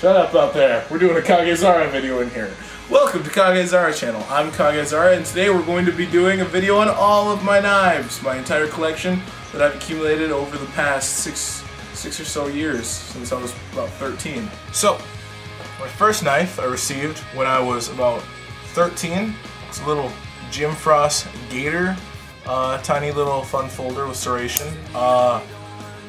Shut up out there. We're doing a KageZara video in here. Welcome to KageZara channel. I'm KageZara, and today we're going to be doing a video on all of my knives, my entire collection that I've accumulated over the past six or so years, since I was about 13. So, my first knife I received when I was about 13. It's a little Jim Frost Gator, tiny little fun folder with serration.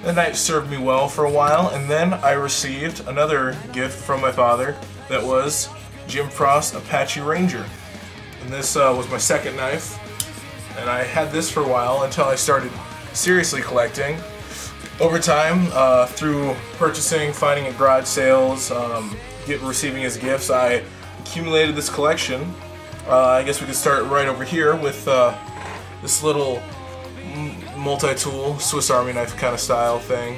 The knife served me well for a while, and then I received another gift from my father that was Jim Frost Apache Ranger. And this was my second knife, and I had this for a while until I started seriously collecting. Over time, through purchasing, finding at garage sales, receiving as gifts, I accumulated this collection. I guess we could start right over here with this little multi-tool Swiss Army knife kind of style thing.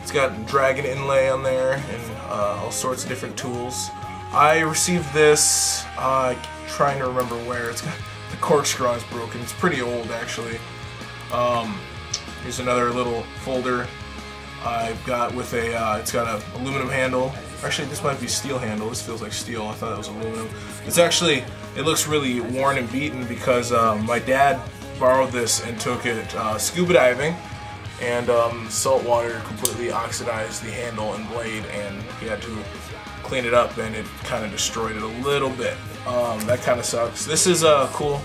It's got dragon inlay on there and all sorts of different tools. I received this, trying to remember where. It's got the corkscrew is broken. It's pretty old actually. Here's another little folder I've got with a, it's got an aluminum handle. Actually, this might be steel handle. This feels like steel. I thought that was aluminum. It's actually, it looks really worn and beaten because my dad borrowed this and took it scuba diving, and salt water completely oxidized the handle and blade, and he had to clean it up, and it kind of destroyed it a little bit. That kind of sucks. This is a cool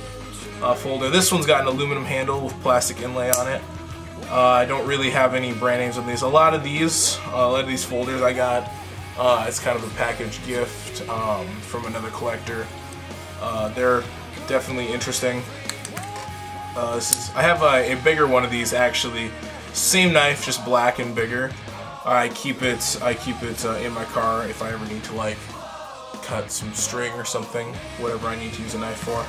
folder. This one's got an aluminum handle with plastic inlay on it. I don't really have any brand names on these. A lot of these folders I got, it's kind of a package gift from another collector. They're definitely interesting. I have a bigger one of these actually. Same knife, just black and bigger. I keep it in my car if I ever need to like cut some string or something, whatever I need to use a knife for.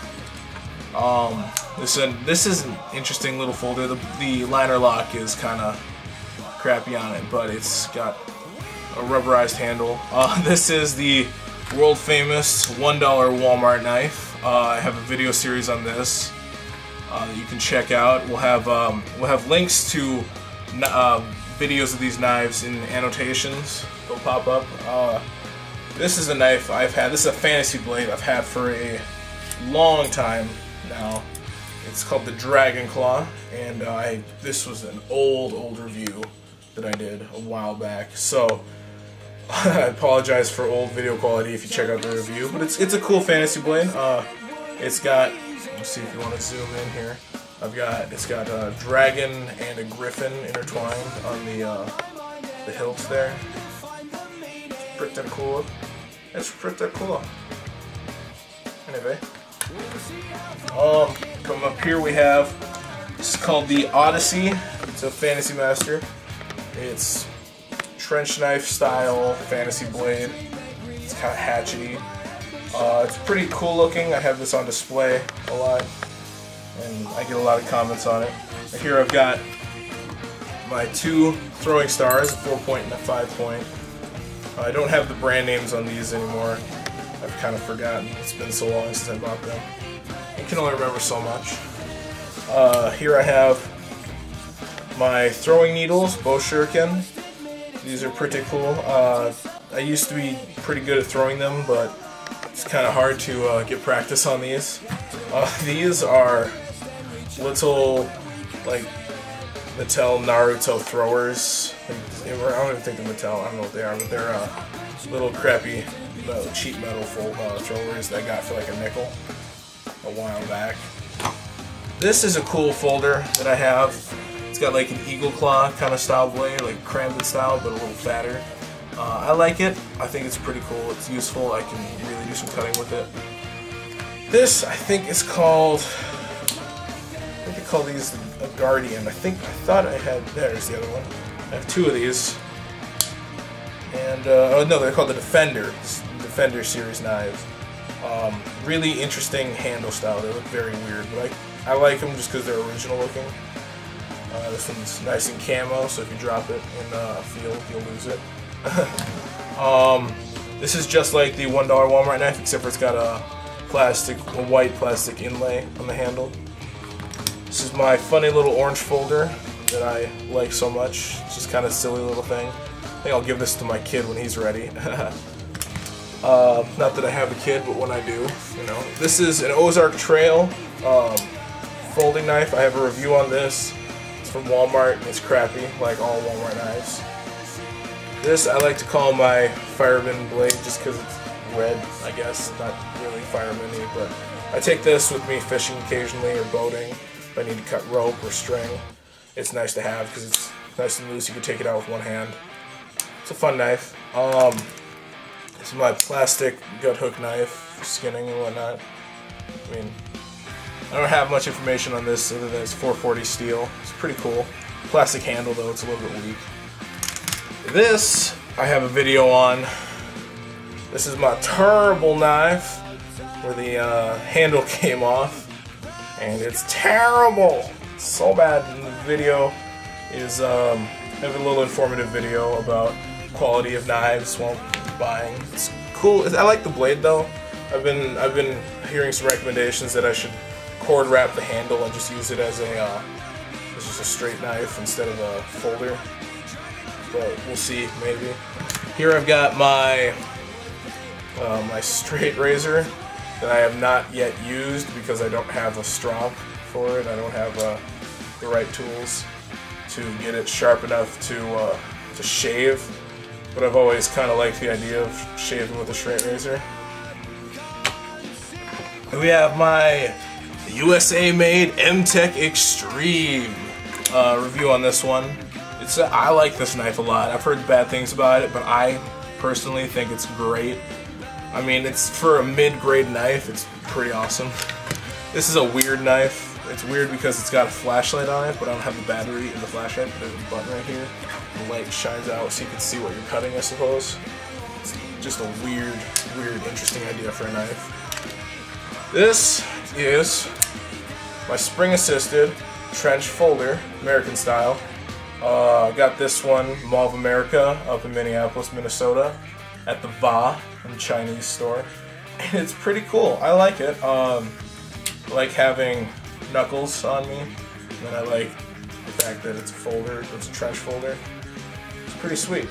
This is an interesting little folder. The liner lock is kind of crappy on it, but it's got a rubberized handle. This is the world famous $1 Walmart knife. I have a video series on this that you can check out. We'll have links to videos of these knives in annotations. They'll pop up. This is a knife I've had. This is a fantasy blade I've had for a long time now. It's called the Dragon Claw, and this was an old review that I did a while back. So I apologize for old video quality if you check out the review, but it's a cool fantasy blade. It's got, let's see if you want to zoom in here. It's got a dragon and a griffin intertwined on the hilts there. It's pretty cool. It's pretty cool. Anyway, come up here we have, this is called the Odyssey. It's a Fantasy Master. It's trench knife style fantasy blade. It's kind of hatchety. It's pretty cool looking. I have this on display a lot, and I get a lot of comments on it. Here I've got my two throwing stars, 4-point and a 5-point. I don't have the brand names on these anymore. I've kind of forgotten. It's been so long since I bought them. I can only remember so much. Here I have my throwing needles, bow shuriken. These are pretty cool. I used to be pretty good at throwing them, but it's kind of hard to get practice on these. These are little, like, Mattel Naruto throwers. I don't even think they're Mattel, I don't know what they are, but they're little crappy cheap metal throwers that I got for like a nickel a while back. This is a cool folder that I have. It's got like an eagle claw kind of style blade, like Crandon style, but a little fatter. I like it. I think it's pretty cool. It's useful. I can really do some cutting with it. This, I think, is called, I think they call these a Guardian. I thought I had, there's the other one. I have two of these. And, oh no, they're called the Defender series knives. Really interesting handle style. They look very weird, but I like them just because they're original looking. This one's nice and camo, so if you drop it in a field, you'll lose it. This is just like the $1 Walmart knife, except for it's got a white plastic inlay on the handle. This is my funny little orange folder. that I like so much. It's just kind of a silly little thing. I think I'll give this to my kid when he's ready. Not that I have a kid, but when I do, you know. This is an Ozark Trail folding knife. I have a review on this. It's from Walmart, and it's crappy, like all Walmart knives. This I like to call my fireman blade, just because it's red, I guess. Not really fireman-y, but I take this with me fishing occasionally or boating. If I need to cut rope or string, it's nice to have because it's nice and loose. You can take it out with one hand. It's a fun knife. This is my plastic gut hook knife for skinning and whatnot. I mean, I don't have much information on this other than it's 440 steel. It's pretty cool. Plastic handle though, it's a little bit weak. This I have a video on. This is my terrible knife where the handle came off, and it's terrible. It's so bad. And the video is I have a little informative video about quality of knives while buying. It's cool. I like the blade though. I've been hearing some recommendations that I should cord wrap the handle and just use it as just a straight knife instead of a folder. But we'll see, maybe. Here I've got my my straight razor that I have not yet used because I don't have a strop for it. I don't have the right tools to get it sharp enough to shave. But I've always kind of liked the idea of shaving with a straight razor. And we have my USA-made M-Tech Extreme review on this one. I like this knife a lot. I've heard bad things about it, but I personally think it's great. I mean, it's for a mid-grade knife, it's pretty awesome. This is a weird knife. It's weird because it's got a flashlight on it, but I don't have the battery in the flashlight. There's a button right here. The light shines out so you can see what you're cutting, I suppose. It's just a weird, interesting idea for a knife. This is my spring-assisted trench folder, American style. Got this one, Mall of America, up in Minneapolis, Minnesota, at the Va, in Chinese store. And it's pretty cool. I like it. I like having knuckles on me, and I like the fact that it's a folder, it's a trench folder. It's pretty sweet.